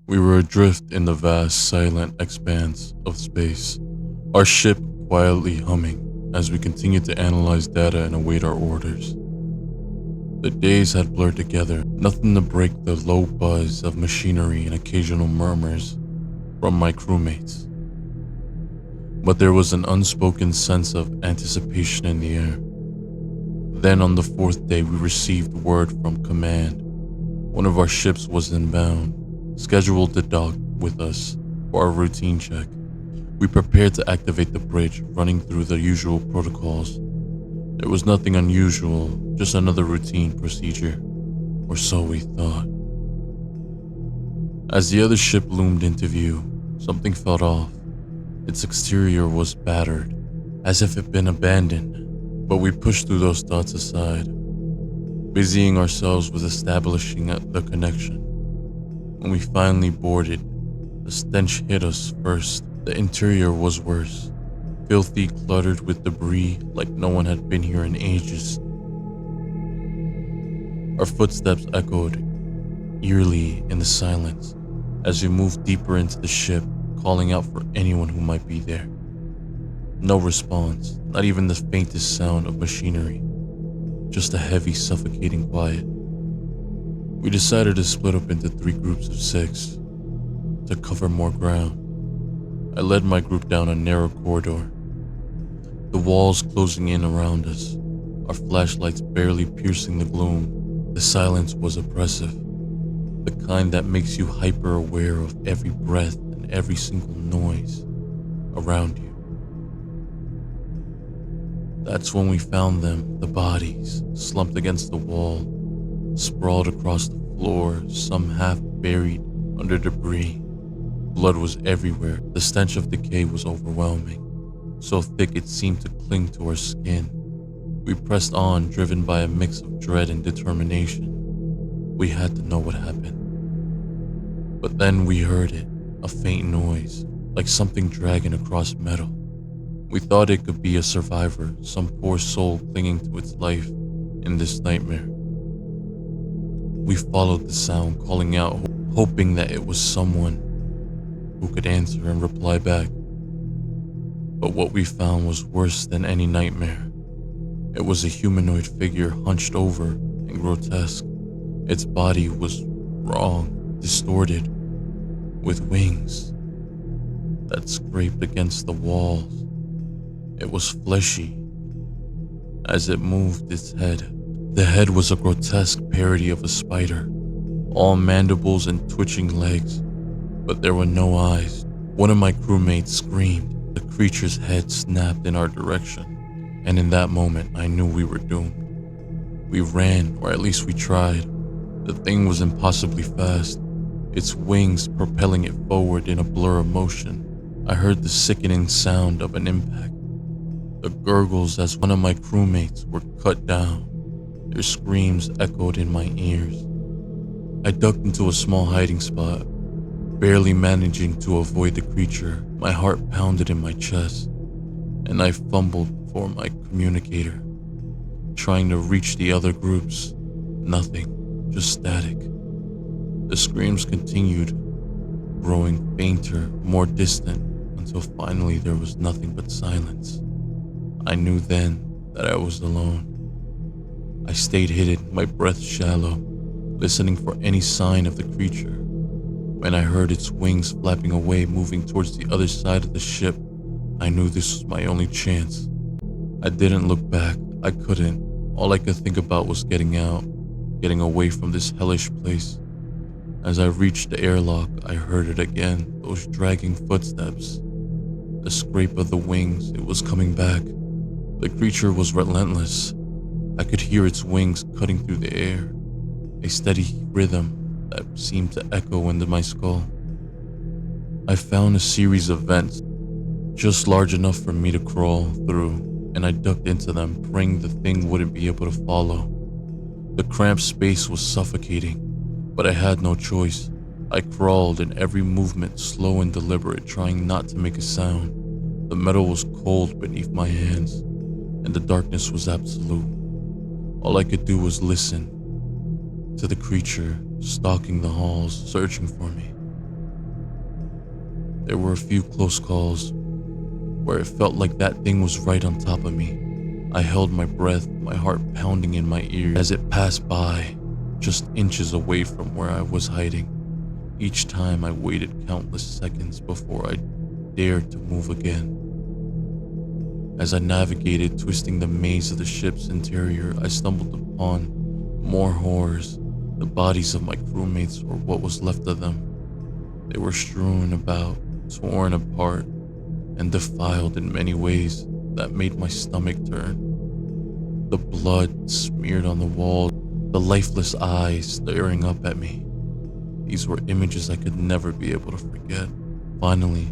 We were adrift in the vast, silent expanse of space, our ship quietly humming as we continued to analyze data and await our orders. The days had blurred together, nothing to break the low buzz of machinery and occasional murmurs from my crewmates. But there was an unspoken sense of anticipation in the air. Then on the fourth day, we received word from command. One of our ships was inbound, scheduled to dock with us for our routine check. We prepared to activate the bridge, running through the usual protocols. There was nothing unusual, just another routine procedure, or so we thought. As the other ship loomed into view, something felt off. Its exterior was battered, as if it had been abandoned, but we pushed through those thoughts aside, busying ourselves with establishing the connection. When we finally boarded, the stench hit us first. The interior was worse, filthy, cluttered with debris like no one had been here in ages. Our footsteps echoed eerily in the silence as we moved deeper into the ship, calling out for anyone who might be there. No response, not even the faintest sound of machinery, just a heavy, suffocating quiet. We decided to split up into 3 groups of 6 to cover more ground. I led my group down a narrow corridor, the walls closing in around us, our flashlights barely piercing the gloom. The silence was oppressive, the kind that makes you hyper aware of every breath and every single noise around you. That's when we found them, the bodies, slumped against the wall, sprawled across the floor, some half buried under debris. Blood was everywhere. The stench of decay was overwhelming, so thick it seemed to cling to our skin. We pressed on, driven by a mix of dread and determination. We had to know what happened. But then we heard it, a faint noise, like something dragging across metal. We thought it could be a survivor, some poor soul clinging to its life in this nightmare. We followed the sound, calling out, hoping that it was someone who could answer and reply back. But what we found was worse than any nightmare. It was a humanoid figure hunched over and grotesque. Its body was wrong, distorted, with wings that scraped against the walls. It was fleshy. As it moved its head, the head was a grotesque parody of a spider, all mandibles and twitching legs, but there were no eyes. One of my crewmates screamed. The creature's head snapped in our direction, and in that moment, I knew we were doomed. We ran, or at least we tried. The thing was impossibly fast, its wings propelling it forward in a blur of motion. I heard the sickening sound of an impact, the gurgles as one of my crewmates were cut down. Their screams echoed in my ears. I ducked into a small hiding spot, barely managing to avoid the creature. My heart pounded in my chest, and I fumbled for my communicator, trying to reach the other groups. Nothing, just static. The screams continued, growing fainter, more distant, until finally there was nothing but silence. I knew then that I was alone. I stayed hidden, my breath shallow, listening for any sign of the creature. When I heard its wings flapping away, moving towards the other side of the ship, I knew this was my only chance. I didn't look back. I couldn't. All I could think about was getting out, getting away from this hellish place. As I reached the airlock, I heard it again, those dragging footsteps. The scrape of the wings, it was coming back. The creature was relentless. I could hear its wings cutting through the air, a steady rhythm that seemed to echo into my skull. I found a series of vents, just large enough for me to crawl through, and I ducked into them, praying the thing wouldn't be able to follow. The cramped space was suffocating, but I had no choice. I crawled, in every movement slow and deliberate, trying not to make a sound. The metal was cold beneath my hands, and the darkness was absolute. All I could do was listen to the creature stalking the halls, searching for me. There were a few close calls where it felt like that thing was right on top of me. I held my breath, my heart pounding in my ears as it passed by, just inches away from where I was hiding. Each time I waited countless seconds before I dared to move again. As I navigated, twisting the maze of the ship's interior, I stumbled upon more horrors, the bodies of my crewmates or what was left of them. They were strewn about, torn apart, and defiled in many ways that made my stomach turn. The blood smeared on the wall, the lifeless eyes staring up at me. These were images I could never be able to forget. Finally,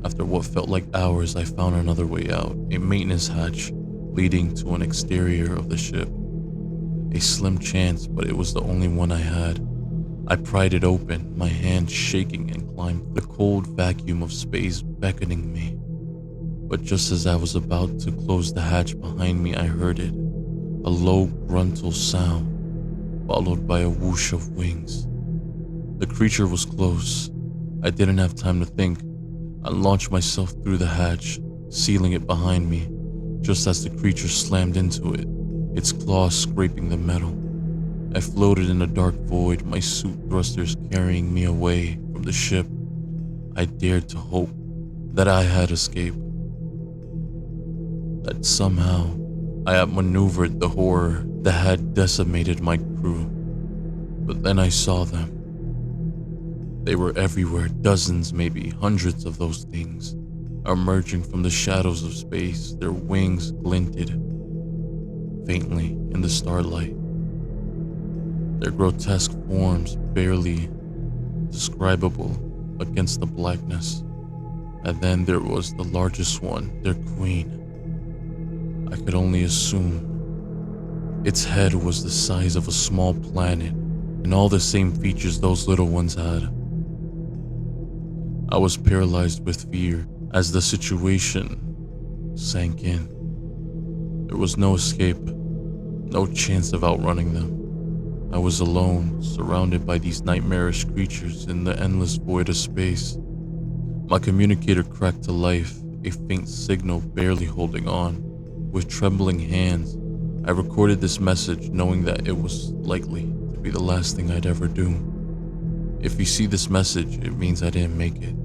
after what felt like hours, I found another way out, a maintenance hatch leading to an exterior of the ship. A slim chance, but it was the only one I had. I pried it open, my hand shaking, and climbed the cold vacuum of space beckoning me. But just as I was about to close the hatch behind me, I heard it, a low gruntal sound, followed by a whoosh of wings. The creature was close. I didn't have time to think. I launched myself through the hatch, sealing it behind me, just as the creature slammed into it, its claws scraping the metal. I floated in a dark void, my suit thrusters carrying me away from the ship. I dared to hope that I had escaped, that somehow I outmaneuvered the horror that had decimated my crew. But then I saw them. They were everywhere, dozens, maybe hundreds of those things, emerging from the shadows of space. Their wings glinted faintly in the starlight, their grotesque forms barely describable against the blackness. And then there was the largest one, their queen. I could only assume its head was the size of a small planet, and all the same features those little ones had. I was paralyzed with fear as the situation sank in. There was no escape, no chance of outrunning them. I was alone, surrounded by these nightmarish creatures in the endless void of space. My communicator cracked to life, a faint signal barely holding on. With trembling hands, I recorded this message, knowing that it was likely to be the last thing I'd ever do. If you see this message, it means I didn't make it.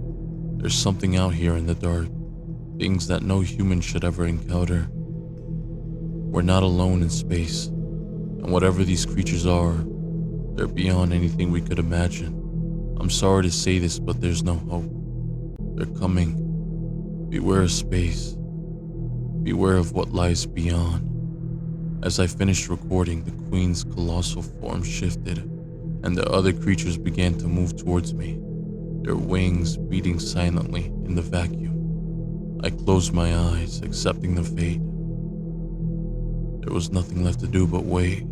There's something out here in the dark, things that no human should ever encounter. We're not alone in space, and whatever these creatures are, they're beyond anything we could imagine. I'm sorry to say this, but there's no hope. They're coming. Beware of space. Beware of what lies beyond. As I finished recording, the queen's colossal form shifted, and the other creatures began to move towards me, their wings beating silently in the vacuum. I closed my eyes, accepting the fate. There was nothing left to do but wait.